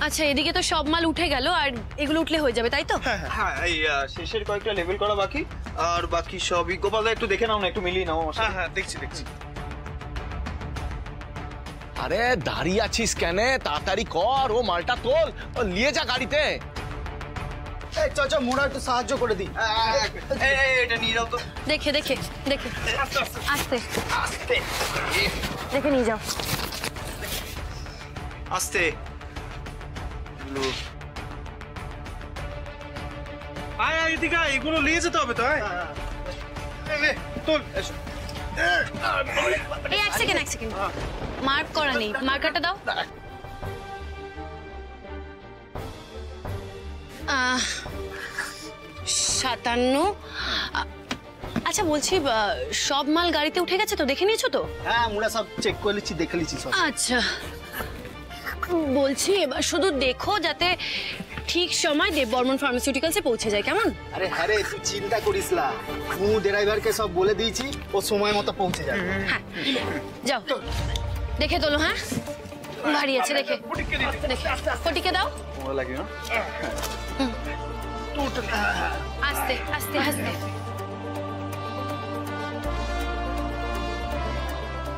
আচ্ছা, এদিকে তো সব মাল উঠে গেল, আর এগুলো উঠলে হয়ে যাবে, তাই তো? হ্যাঁ, এই শেষের কয়েকটা লেভেল করা বাকি, আর বাকি সবই। গোপালদা একটু দেখে নাও না, একটু মিলিয়ে নাও। হ্যাঁ, দেখছি। আরে দাঁড়িয়ে আছিস কেন? তাড়াতাড়ি কর, ও মালটা তোল, নিয়ে যা গাড়িতে। চাচা, মোড়া একটু সাহায্য করে দিই। এটা নিয়ে যাও তো। দেখে আস্তে দেখে নিয়ে যাও। আস্তে। আয় এদিকে, এগুলো নিয়ে যেতে হবে তো। তোল। এই এক সেকেন্ড, মার্ক করা নেই, মার্কারটা দাও। 57। আচ্ছা বলছি, সব মাল গাড়িতে উঠে গেছে তো? দেখে নিয়েছো তো? হ্যাঁ, আমরা সব চেক করে নিচ্ছি, দেখে নিচ্ছি সব। আচ্ছা, বলছি এবার শুধু দেখো যাতে ঠিক সময় দেববর্মন ফার্মাসিউটিক্যালসে পৌঁছে যায়, কেমন? আরে হ্যাঁ রে, তুই চিন্তা করিস না, আমি ড্রাইভারকে সব বলে দিয়েছি, ও সময় মতো পৌঁছে যাবে। হ্যাঁ, যাও দেখে তোলো। হ্যাঁ, ভারী আছে, দেখে ফটিকে দাও। লাগে না, আস্তে আস্তে আস্তে।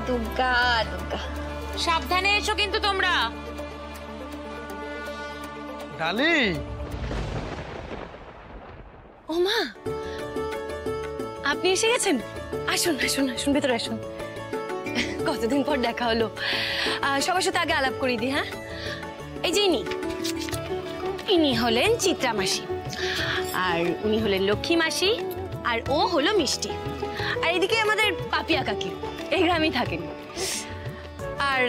দুর্গা দুর্গা, সাবধানে এসো কিন্তু তোমরা। ডালি। ও মা, আপনি এসে গেছেন? আসুন ভেতরে আসুন। কতদিন পর দেখা হলো। সবার সাথে আগে আলাপ করিয়ে দিই। হ্যাঁ, এই যে ইনি হলেন চিত্রা মাসি, আর উনি হলেন লক্ষ্মী মাসি, আর ও হলো মিষ্টি, আর এদিকে আমাদের পাপিয়া কাকি, এই গ্রামেই থাকেন। আর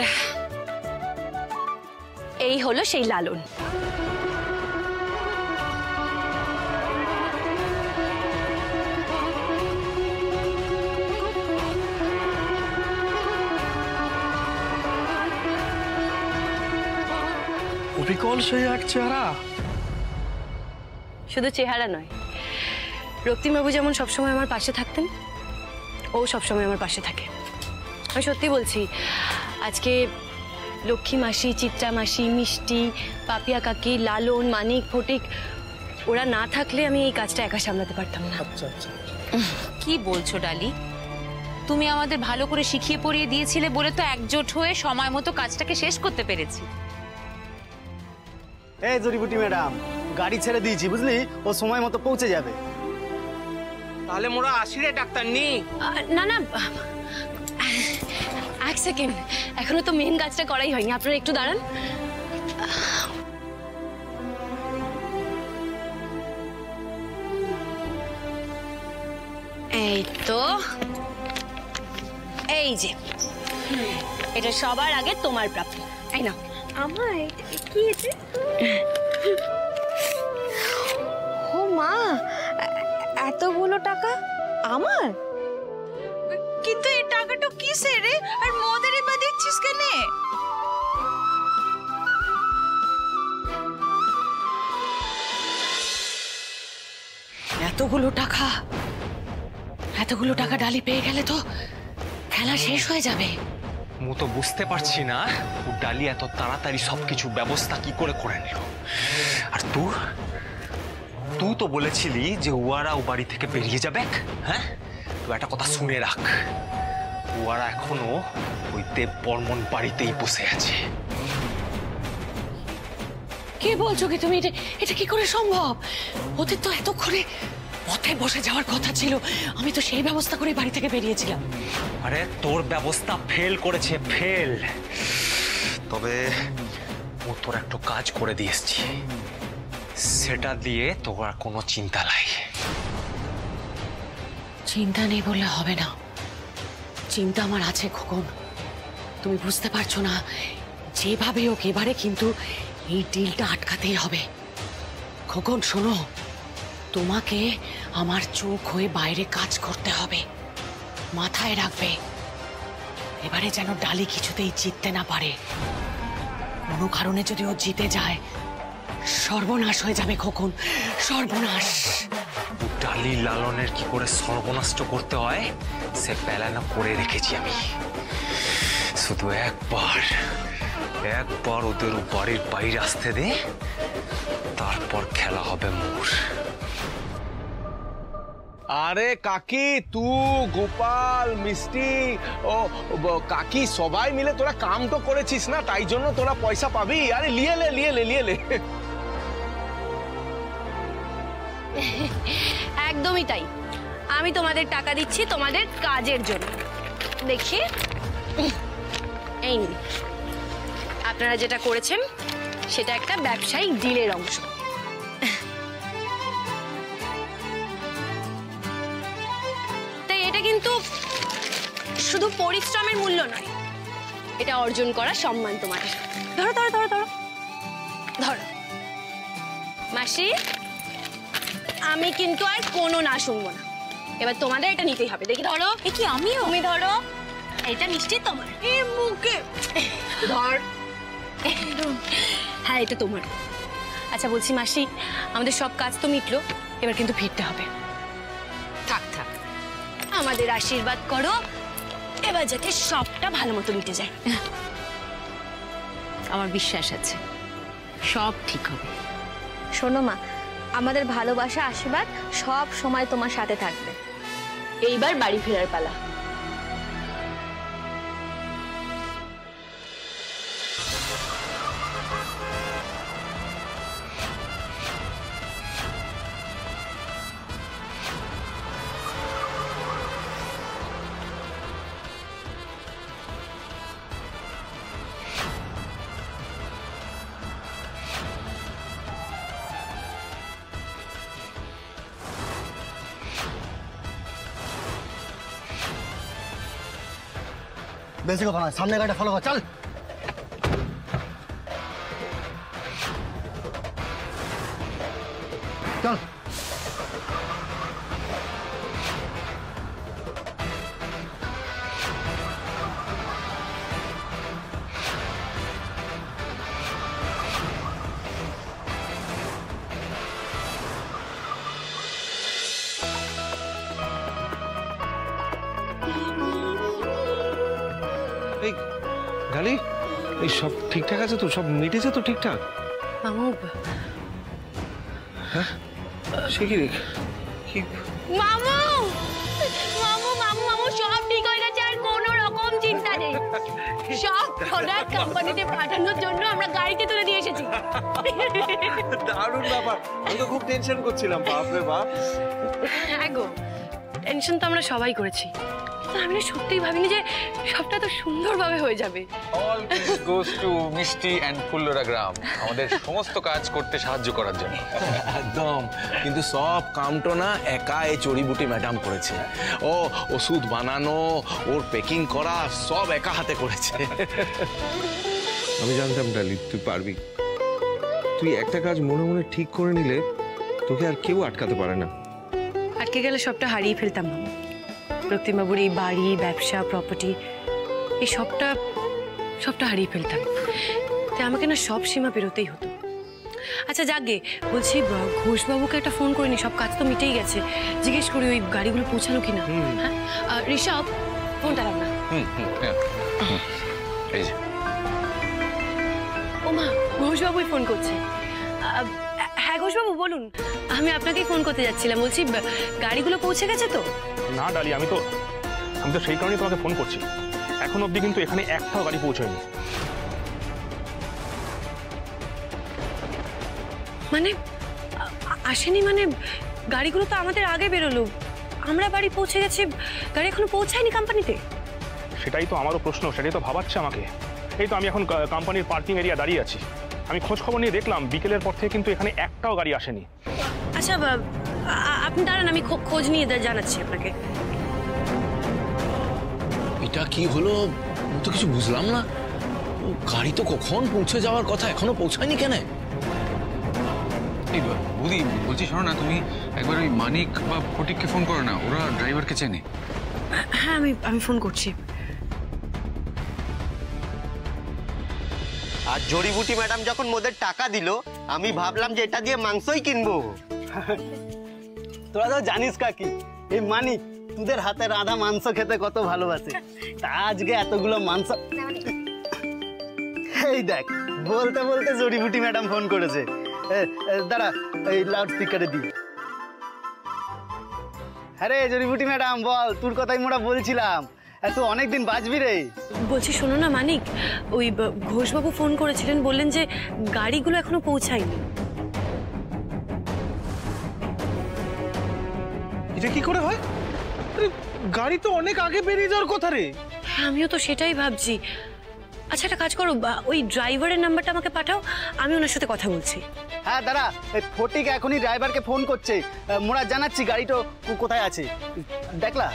এই হলো সেই লালন। বিকল সেই এক চেহারা। শুধু চেহারা নয়, রক্তিমবাবু যেমন সবসময় আমার পাশে থাকতেন, ও সবসময় আমার পাশে থাকে। আমি সত্যি বলছি, আজকে লক্ষ্মী মাসি, চিত্রা মাসি, মিষ্টি, পাপিয়া কাকি, লালন, মানিক, ফটিক ওরা না থাকলে আমি এই কাজটা একা সামলাতে পারতাম না। আচ্ছা। কি বলছো ডালি? তুমি আমাদের ভালো করে শিখিয়ে পড়িয়ে দিয়েছিলে বলে তো একজোট হয়ে সময় মতো কাজটাকে শেষ করতে পেরেছি। এই জড়িবুটি ম্যাডাম, গাড়ি ছেড়ে দিয়েছি, বুঝলি, ও সময় মতো পৌঁছে যাবে। তাহলে মোরা আসি রে ডাক্তার নি। না, এক সেকেন্ড, এখনো তো মেন কাজটা করাই হয়নি, আপনারা একটু দাঁড়ান। এই তো, এই যে এটা সবার আগে তোমার প্রাপ্য। এই নাও। আমার কি এটা? ও মা, এতগুলো টাকা আমার? কিন্তু এই টাকাটা কিসের রে? আর মোদের বা দিচ্ছিস কেন? এতগুলো টাকা ডালি পেয়ে গেলে তো খেলা শেষ হয়ে যাবে। মু তো বুঝতে পারছি না ও ডালি এত তাড়াতাড়ি সবকিছু ব্যবস্থা কি করে নিল। আর তুই তো বলেছিলি যে ওরা ও বাড়ি থেকে বেরিয়ে যাবে। হ্যাঁ, তো একটা কথা শুনে রাখ, ওরা এখনো ওই দেববর্মন বাড়িতেই বসে আছে। কি বলছো কি তুমি? এটা কি করে সম্ভব? ওদের তো এতক্ষণে পথে বসে যাওয়ার কথা ছিল, আমি তো সেই ব্যবস্থা করে বাড়ি থেকে বেরিয়েছিলাম। আরে তোর ব্যবস্থা ফেল করেছে, ফেল। তবে ও তোর একটা কাজ করে দিয়ে এসছি, সেটা দিয়ে তোর আর কোনো চিন্তা নাই। চিন্তা নেই বললে হবে না, চিন্তা আমার আছে খোকন। তুমি বুঝতে পারছো না, যেভাবে হোক এবারে কিন্তু এই ডিলটা আটকাতেই হবে। খোকন শোনো, তোমাকে আমার চোখ হয়ে বাইরে কাজ করতে হবে, মাথায় রাখবে। এবারে যেন ডালি কিছুতেই জিততে না পারে। কোনো কারণে যদি ও জিতে যায়, সর্বনাশ হয়ে যাবে খোকন, সর্বনাশ। ডালি লালনের কি করে সর্বনাশ করতে হয় সে প্ল্যান করে রেখেছি আমি। শুধু একবার একবার ওদের বাড়ির বাইরে আসতে দে, তারপর খেলা হবে মোর। আরে কাকি, তু গোপাল মিষ্টি ও কাকি সবাই মিলে তোরা কাম তো করেছিস না, তাই জন্য তোরা পয়সা পাবি। আরে লিয়ে লে। একদমই তাই, আমি তোমাদের টাকা দিচ্ছি তোমাদের কাজের জন্য। দেখি, এই নিন, আপনারা যেটা করেছেন সেটা একটা ব্যবসায়িক ডিলের অংশ। তাই এটা কিন্তু শুধু পরিশ্রমের মূল্য নয়, এটা অর্জন করা সম্মান তোমাদের। ধরো ধরো ধরো ধরো ধরো মাসি, আমি কিন্তু আর কোনো না শুনবো না, এবার তোমাদের এটা নিতেই হবে। দেখি ধরো। এ কি আমিও? তুমি ধরো, এটা নিশ্চিত তোমার। এই মুখে ধর। হ্যাঁ, এটা তোমার। আচ্ছা বলছি মাসি, আমাদের সব কাজ তো মিটলো, এবার কিন্তু ফিরতে হবে। থাক থাক, আমাদের আশীর্বাদ করো, এবার যাতে সবটা ভালো মতো মিটে যায়। আমার বিশ্বাস আছে সব ঠিক হবে। শোনো মা, আমাদের ভালোবাসা আশীর্বাদ সব সময় তোমার সাথে থাকবে। এইবার বাড়ি ফেরার পালা। বেশি কথা নয়, সামনে গাড়িটা ফলো কর, চল। চল। গালি, এই সব ঠিকঠাক আছে তো? সব মিটেছে তো ঠিকঠাক? মামু, হ্যাঁ সে কি রে? কি মামু মামু মামু মামু সব ঠিক হয়ে গেছে, আর কোনো রকম চিন্তা নেই। সব প্রোডাক্ট কোম্পানিতে পাঠানোর জন্য আমরা গাড়িতে তুলে দিয়ে এসেছি। দারুণ ব্যাপার, আমি তো খুব টেনশন করছিলাম। বাপরে বাপ। হ্যাঁ গো, টেনশন তো আমরা সবাই করেছি, আমি না সত্যিই ভাবিনি যে সবটা তো সুন্দরভাবে হয়ে যাবে। অল ক্রেডিট গোস টু মিষ্টি এন্ড ফুল্লরা গ্রাম, আমাদের সমস্ত কাজ করতে সাহায্য করার জন্য। একদম, কিন্তু সব কামটো না একা এই চড়িবুটি ম্যাডাম করেছে। ও ওষুধ বানানো, ওর প্যাকিং করা সব একা হাতে করেছে। আমি জানতাম ডালি তুই পারবি। তুই একটা কাজ মনে মনে ঠিক করে নিলে তোকে আর কেউ আটকাতে পারে না। আটকে গেলে সবটা হারিয়ে ফেলতাম মামু। রক্তিমবাবুর এই বাড়ি, ব্যবসা, প্রপার্টি, এই সবটা হারিয়ে ফেলতাম। তাই আমাকে না সব সীমা পেরোতেই হতো। আচ্ছা যাকে বলছি, ঘোষবাবুকে একটা ফোন করিনি, সব কাজ তো মিটেই গেছে। জিজ্ঞেস করি ওই গাড়িগুলো পৌঁছালো কিনা। হ্যাঁ ঋষভ, ফোনটা রাখ না। এই যে ও মা, ঘোষবাবুই ফোন করছে। হ্যাঁ ঘোষবাবু বলুন, আমি আপনাকেই ফোন করতে যাচ্ছিলাম। বলছি গাড়িগুলো পৌঁছে গেছে তো? না ডালি, আমি তো সেই কারণেই তোমাকে ফোন করছি। এখন অবধি কিন্তু এখানে একটাও গাড়ি পৌঁছয়নি। মানে আসেনি? মানে গাড়িগুলো তো আমাদের আগে বেরোলো, আমরা বাড়ি পৌঁছে গেছি, গাড়ি এখনো পৌঁছায়নি কোম্পানিতে? সেটাই তো আমারও প্রশ্ন, সেটাই তো ভাবাচ্ছে আমাকে। এই তো আমি এখন কোম্পানির পার্কিং এরিয়া দাঁড়িয়ে আছি। আমি খোঁজ খবর নিয়ে দেখলাম বিকেলের পর থেকে কিন্তু এখানে একটাও গাড়ি আসেনি। আচ্ছা আপনি দাঁড়ান, আমি খোঁজ নিয়ে জানাচ্ছি আপনাকে। এটা কি হলো তো কিছু বুঝলাম না। গাড়ি তো কখন পৌঁছে যাওয়ার কথা, এখনো পৌঁছায়নি কেন? এই বুদি বলছি, শোনো না, তুমি একবার ওই মানিক বা ফটিককে ফোন করো না, ওরা ড্রাইভারকে চেনে। হ্যাঁ আমি ফোন করছি। আর জড়িবুটি ম্যাডাম যখন মোদের টাকা দিল, আমি ভাবলাম যে এটা দিয়ে মাংসই কিনবো। তোরা তো জানিস কাকি, এই মানিক তোদের হাতে রাধা মাংস খেতে কত ভালোবাসে। তা আজকে এতগুলো মাংস এই দেখ, বলতে বলতে জড়িবুটি ম্যাডাম ফোন করেছে। দাঁড়া, এই লাউড স্পিকারে দি। আরে জড়িবুটি ম্যাডাম বল, তোর কথাই মোরা বলছিলাম, এত অনেকদিন বাঁচবি রে। বলছি শোনো না মানিক, ওই ঘোষবাবু ফোন করেছিলেন, বললেন যে গাড়িগুলো এখনো পৌঁছায়নি। এটা কি করে হয়? আরে গাড়ি তো অনেক আগে বেরিয়ে যাওয়ার কথা রে। হ্যাঁ আমিও তো সেটাই ভাবছি। আচ্ছা একটা কাজ করো, ওই ড্রাইভারের নাম্বারটা আমাকে পাঠাও, আমি ওনার সাথে কথা বলছি। হ্যাঁ দাঁড়া, এই ফটিক এখনই ড্রাইভারকে ফোন করছে, মোরা জানাচ্ছি গাড়িটা কোথায় আছে। দেখলা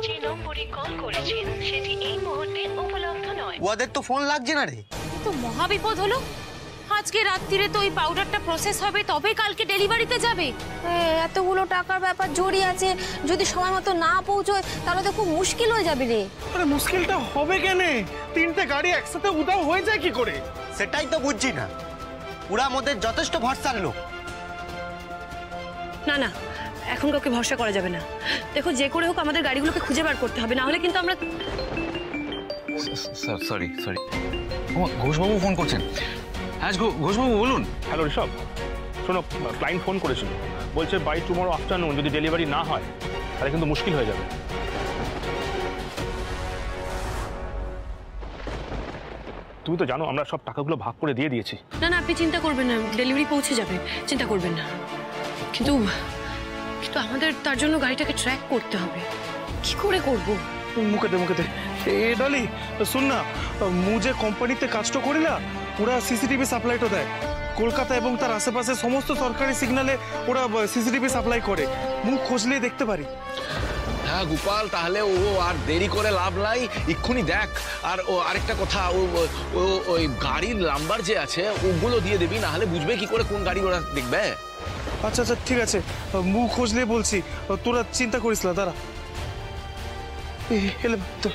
যে নম্বরে কল করেছেন সেটি এই মুহূর্তে উপলব্ধ নয়। ওদের তো ফোন লাগছে না রে। তো মহাবিপদ হলো। আজকে রাত্রিরে তো ওই পাউডারটা প্রসেস হবে, তবে কালকে ডেলিভারিতে যাবে। এতগুলো টাকার ব্যাপার জড়িয়ে আছে, যদি সময় মতো না পৌঁছয় তাহলে তো খুব মুশকিল হয়ে যাবে রে। আরে মুশকিলটা হবে কেন? তিনটে গাড়ি একসাথে উধাও হয়ে যায় কি করে? সেটাই তো বুঝছি না। ওরা আমাদের যথেষ্ট ভরসার লোক। না না, এখন কাউকে ভরসা করা যাবে না। দেখো যে করে হোক আমাদের গাড়িগুলোকে খুঁজে বার করতে হবে, না হলে কিন্তু আমরা। সরি ঘোষবাবু ফোন করছেন। হ্যাঁ ঘোষবাবু বলুন। হ্যালো ঋষভ, শোনো, ক্লায়েন্ট ফোন করেছিল, বলছে বাই টুমরো আফটারনুন যদি ডেলিভারি না হয় তাহলে কিন্তু মুশকিল হয়ে যাবে। তুমি তো জানো আমরা সব টাকাগুলো ভাগ করে দিয়ে দিয়েছি। না না আপনি চিন্তা করবেন না, ডেলিভারি পৌঁছে যাবে, চিন্তা করবেন না। কিন্তু কিন্তু আমাদের তার জন্য গাড়িটাকে ট্র্যাক করতে হবে। কি করে করব? মুখে দে। এ ডালি শুন না, মু যে কোম্পানিতে কাজটা করিলা ওরা সিসিটিভি সাপ্লাইটা দেয় কলকাতা এবং তার আশেপাশে সমস্ত সরকারি সিগনালে। ওরা সিসিটিভি সাপ্লাই করে, মুখ খোঁজলে দেখতে পারি। হ্যাঁ গোপাল, তাহলে ও আর দেরি করে লাভ নাই, এক্ষুনি দেখ। আর ও আরেকটা কথা, ওই গাড়ির নাম্বার যে আছে ওগুলো দিয়ে দিবি, না হলে বুঝবে কি করে কোন গাড়ি ওরা দেখবে। আচ্ছা ঠিক আছে, মুখ খোঁজলে বলছি, তোরা চিন্তা করিস না। দাঁড়া এলে তো।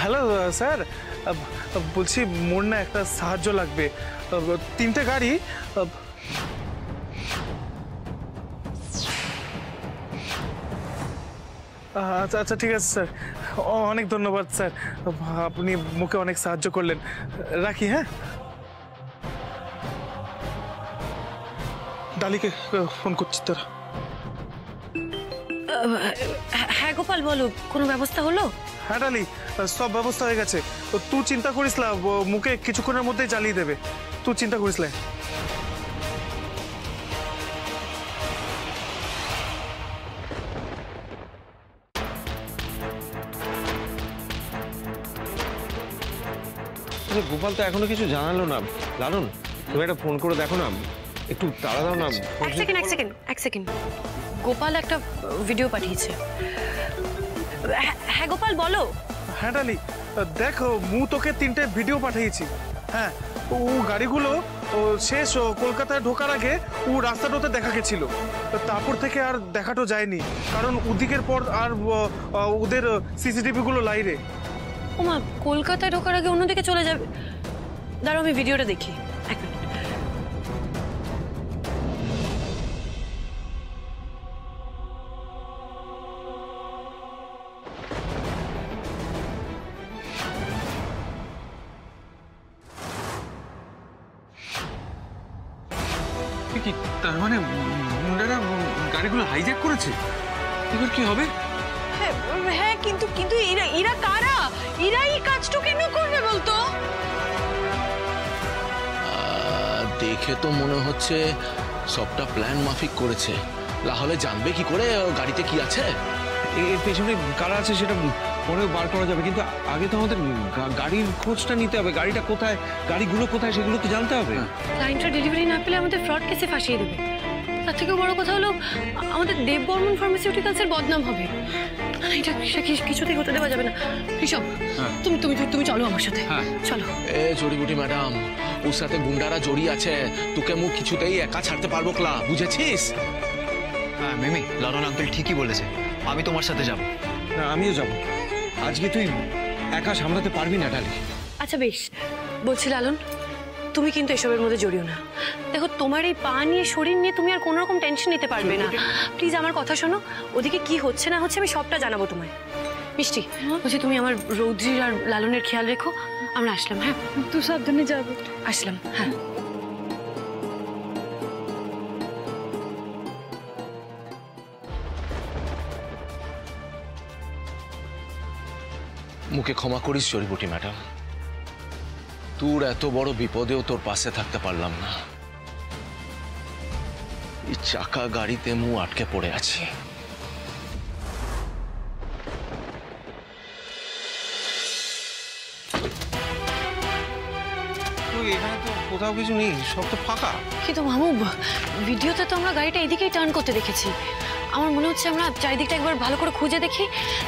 হ্যালো স্যার, বলছি মোর না একটা সাহায্য লাগবে। তিনটে গাড়ি। আচ্ছা ঠিক আছে স্যার, অনেক ধন্যবাদ স্যার, আপনি মুখে অনেক সাহায্য করলেন। রাখি। হ্যাঁ ডালিকে ফোন করছি তোরা। হ্যাঁ গোপাল বলো, কোনো ব্যবস্থা হলো? হ্যাঁ ডালি, সব ব্যবস্থা হয়ে গেছে। তুই চিন্তা করিস না, মুখে কিছুক্ষণের মধ্যেই জ্বালিয়ে দেবে, তুই চিন্তা করিস না। গোপাল তো এখনো কিছু জানালো না। লালন তুমি একটা ফোন করে দেখো না, একটু তাড়া দাও না। এক সেকেন্ড। গোপাল একটা ভিডিও পাঠিয়েছে। হ্যাঁ গোপাল বলো। হ্যাঁ ডালি, দেখো মু তোকে তিনটে ভিডিও পাঠিয়েছি। হ্যাঁ ও গাড়িগুলো শেষ কলকাতায় ঢোকার আগে ও রাস্তাটাতে দেখা গেছিল, তারপর থেকে আর দেখাটো যায়নি, কারণ ওদিকের পর আর ওদের সিসিটিভি গুলো লাইরে। ওমা, কলকাতায় ঢোকার আগে অন্যদিকে চলে যাবে। দাঁড়াও আমি ভিডিওটা দেখি, এক মিনিট। কি তার মানে মুন্ডারা গাড়িগুলো হাইজ্যাক করেছে? এবার কি হবে? হ্যাঁ কিন্তু এরা কারা? এরা এই কাজটা কেন করবে বলতো? দেখে তো মনে হচ্ছে সবটা প্ল্যান মাফিক করেছে, না হলে জানবে কি করে গাড়িতে কি আছে। এর পেছনে কারা আছে সেটা পরে বার করা যাবে, কিন্তু আগে তো আমাদের গাড়ির খোঁজটা নিতে হবে। গাড়িটা কোথায়, গাড়িগুলো কোথায় সেগুলো তো জানতে হবে। ক্লায়েন্টটা ডেলিভারি না পেলে আমাদের ফ্রড কেসে ফাঁসিয়ে দেবে। তার থেকে বড় কথা হলো আমাদের দেব বর্মন ফার্মাসিউটিক্যালসের বদনাম হবে। এটা কিছুতেই হতে দেওয়া যাবে না। ঋষভ, তুমি চলো আমার সাথে, চলো। এ জড়িবুটি ম্যাডাম, ওর সাথে গুন্ডারা জড়িয়ে আছে, তোকে মুখ কিছুতেই একা ছাড়তে পারবো ক্লা, বুঝেছিস? হ্যাঁ মিমি, লালন আঙ্কেল ঠিকই বলেছে, আমি তোমার সাথে যাব। আমিও যাব। আজকে তুই একা সামলাতে পারবি না ডালি। আচ্ছা বেশ, বলছি লালন তুমি কিন্তু এসবের মধ্যে জড়িও না। দেখো তোমার এই পা নিয়ে শরীর নিয়ে তুমি আর কোনো রকম টেনশন নিতে পারবে না। প্লিজ আমার কথা শোনো, ওদিকে কি হচ্ছে না হচ্ছে আমি সবটা জানাবো তোমায়। মিষ্টি বলছি তুমি আমার রৌদ্রির আর লালনের খেয়াল রেখো, আমরা আসলাম। হ্যাঁ তুই সাবধানে যাবো। আসলাম। হ্যাঁ মুখে ক্ষমা করিস জড়িবুটি ম্যাডাম, তোর এত বড় বিপদেও তোর পাশে থাকতে পারলাম না। এই চাকা গাড়িতে মু আটকে পড়ে আছি। এখানে তো কোথাও কিছু নেই, সব তো ফাঁকা। কিন্তু মামু ভিডিওতে তো আমরা গাড়িটা এদিকেই টার্ন করতে দেখেছি। আমার মনে হচ্ছে আমরা চারিদিকটা একবার ভালো করে খুঁজে দেখি,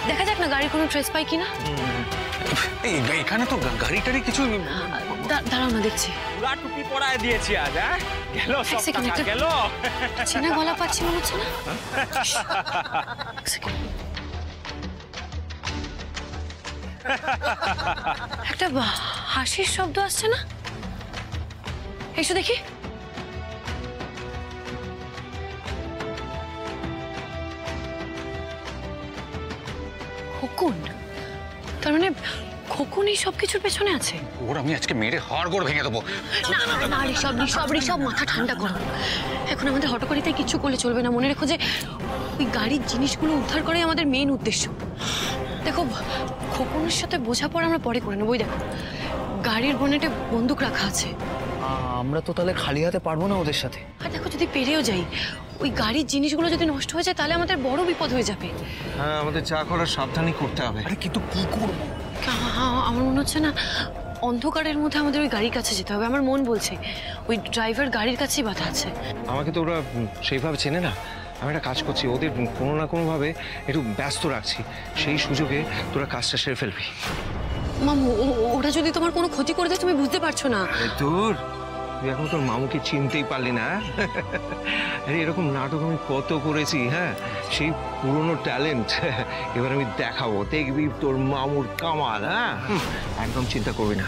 দেখা যাক না গাড়ির কোনো ট্রেস পাই কিনা। এখানে তো গাড়ি টাড়ি কিছু। দাঁড়াও না দেখছি। পুরা টুপি পরায় দিয়েছি আজ। গেল সব টাকা গেল। চেনা গলা পাচ্ছি মনে হচ্ছে না। একটা হাসির শব্দ আসছে না, এসো দেখি। খোকন, তার মানে খোকন এই সব কিছুর পেছনে আছে। ওর আমি আজকে মেরে হাড়গোড় ভেঙে দেবো। না ঋষভ মাথা ঠান্ডা করো। এখন আমাদের হটকারিতে কিছু করলে চলবে না। মনে রেখো যে ওই গাড়ির জিনিসগুলো উদ্ধার করাই আমাদের মেইন উদ্দেশ্য। দেখো খোকনের সাথে বোঝাপড়া আমরা পরে করে নেবো। দেখো গাড়ির বনেটে বন্দুক রাখা আছে। আমরা তো তাহলে খালি হাতে পারবো না ওদের সাথে। আর দেখো যদি পেরেও যাই, ওই গাড়ির জিনিসগুলো যদি নষ্ট হয়ে যায় তাহলে আমাদের বড় বিপদ হয়ে যাবে। হ্যাঁ, আমাদের যা করার সাবধানই করতে হবে। আরে কিন্তু কি করবো? আমার মনে হচ্ছে না অন্ধকারের মধ্যে আমাদের ওই গাড়ির কাছে যেতে হবে। আমার মন বলছে ওই ড্রাইভার গাড়ির কাছেই বাধা আছে। আমাকে তো ওরা সেইভাবে চেনে না। আমি একটা কাজ করছি, ওদের কোনো না কোনোভাবে একটু ব্যস্ত রাখছি, সেই সুযোগে তোরা কাজটা সেরে ফেলবি। মামু ওরা যদি তোমার কোনো ক্ষতি করে দেয় তুমি বুঝতে পারছো না। তোর তুই এখন তোর মামুকে চিনতেই পারলি না? আরে এরকম নাটক আমি কত করেছি। হ্যাঁ, সেই পুরনো ট্যালেন্ট এবার আমি দেখাবো, দেখবি তোর মামুর কামাল। হ্যাঁ, একদম চিন্তা করবি না,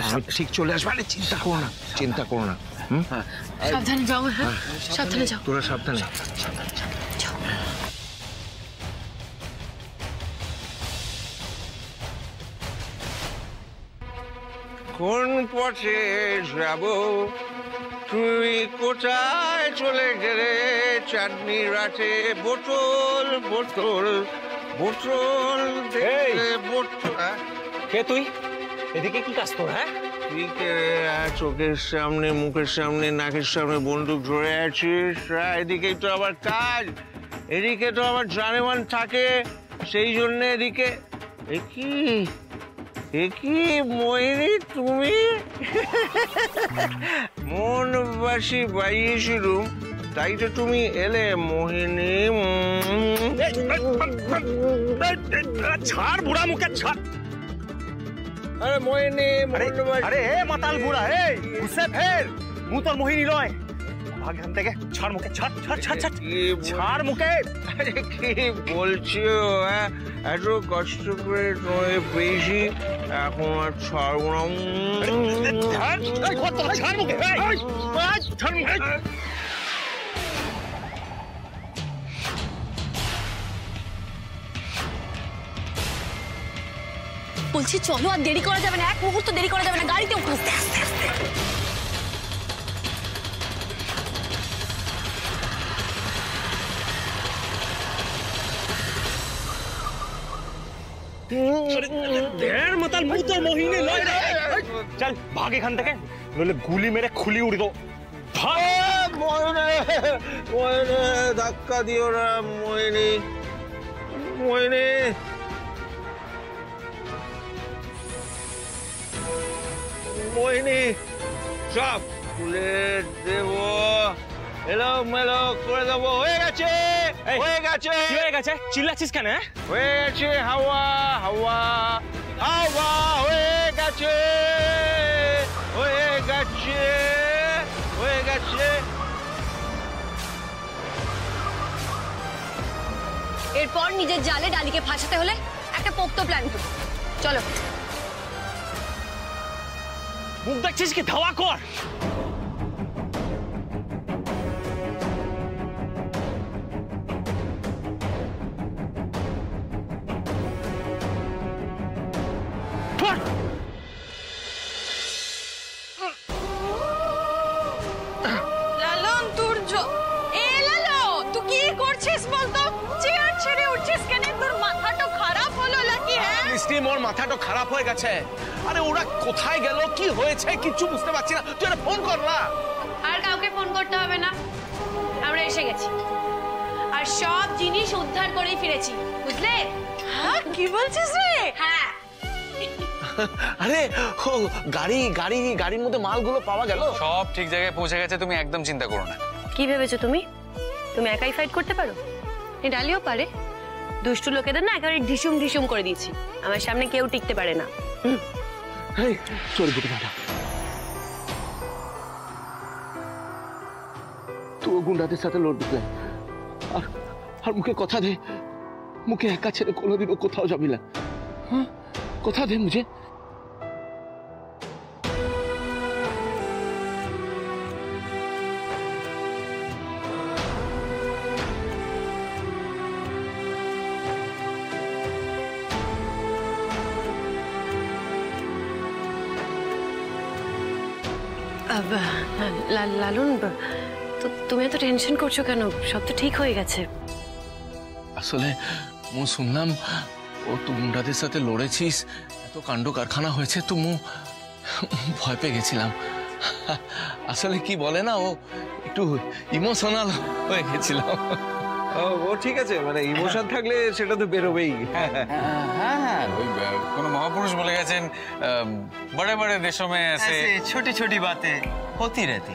আমি ঠিক চলে আসবো। আরে চিন্তা করো না, চিন্তা করো না। সাবধানে যাও। হ্যাঁ সাবধানে যাও। তোরা সাবধানে। কোন পথে যাব, তুই কোথায় চলে গেলে? চাঁদনি রাতে বোতল বোতল বোতল বোতল। কে তুই? এদিকে কি কাজ তোর? হ্যাঁ, চোখের সামনে, মুখের সামনে, নাকের সামনে বন্দুক ধরে আছিস। এদিকেই তো আবার কাজ, এদিকে তো আবার জানেমান থাকে, সেই জন্য এদিকে। একই মোহিনী, তুমি মনবাসী বাইয়েছিলুম, তাই তো তুমি এলে মোহিনী। ছাড় বুড়া মুখে, ছাড়। আরে মোহিনী, আরে মাতাল বুড়া, গুসে ফের। মু তোর মোহিনী নয়, ভাগ এখান থেকে। ছাড় মুখে, ছাড় ছাড় ছাড় ছাড় ছাড় মুখে। আরে কি বলছো? এত কষ্ট করে তোমায় পেয়েছি, এখন আর ছাড়বো না। ছাড় মুখে, ছাড় মুখে। বলছি চলো, আর দেরি করা যাবে না, এক মুহূর্ত দেরি করা যাবে না। গাড়িতে উঠো, আস্তে আস্তে আস্তে। মাতাল মু তোর মোহিনী নয়। চল ভাগ এখান থেকে, নইলে গুলি মেরে খুলি উড়ি দো। ধাক্কা দিও না মোহিনী, মোহিনী। মোহিনী সব খুলে দেব, এলো মেলো করে দেবো। হয়ে গেছে, হয়ে গেছে। কি হয়ে গেছে? চিল্লাচ্ছিস কেন? হয়ে গেছে, হাওয়া হাওয়া হাওয়া হয়ে গেছে, হয়ে গেছে, হয়ে গেছে। এরপর নিজের জালে ডালিকে ফাঁসাতে হলে একটা পোক্ত প্ল্যান করো। চলো। মুখ দেখছিস কি? ধাওয়া কর। লালন তোর লালো তুই কি করছিস বলতো? চেয়ার ছেড়ে উঠছিস কেন? তোর মাথাটা খারাপ হলো নাকি? হ্যাঁ মিষ্টি, মোর মাথাটা খারাপ হয়ে গেছে। আরে ওরা কোথায় গেল, কি হয়েছে কিচ্ছু বুঝতে পারছি না। তুই একটা ফোন কর না। আর কাউকে ফোন করতে হবে না, আমরা এসে গেছি আর সব জিনিস উদ্ধার করেই ফিরেছি, বুঝলে? হ্যাঁ কি বলছিস রে? হ্যাঁ আরে ও গাড়ির মধ্যে মালগুলো পাওয়া গেল, সব ঠিক জায়গায় পৌঁছে গেছে, তুমি একদম চিন্তা করো না। কি ভেবেছো তুমি? তুমি একাই ফাইট করতে পারো? এই ডালিও পারে। দুষ্টু লোকেদের না একেবারে ঢিসুম ঢিসুম করে দিয়েছি, আমার সামনে কেউ টিকতে পারে না। চল বুঝতে পারলাম। তুই গুন্ডাদের সাথে লড়বি আর মুখে কথা দে, মুখে একা ছেড়ে কোনোদিনও কোথাও যাবি না। হ্যাঁ কথা দে মুঝে। লালন তুমি এত টেনশন করছো কেন? সব তো ঠিক হয়ে গেছে। আসলে মু শুনলাম ও তুই গুন্ডাদের সাথে লড়েছিস, এত কাণ্ড কারখানা হয়েছে, তো মু ভয় পেয়ে গেছিলাম। আসলে কি বলে না, ও একটু ইমোশনাল হয়ে গেছিলাম। ও ঠিক আছে, মানে ইমোশন থাকলে সেটা তো বেরোবেই। হ্যাঁ ওই কোনো মহাপুরুষ বলে গেছেন, বড়ে বড়ে দেশোं में ऐसे छोटी छोटी बातें होती रहती।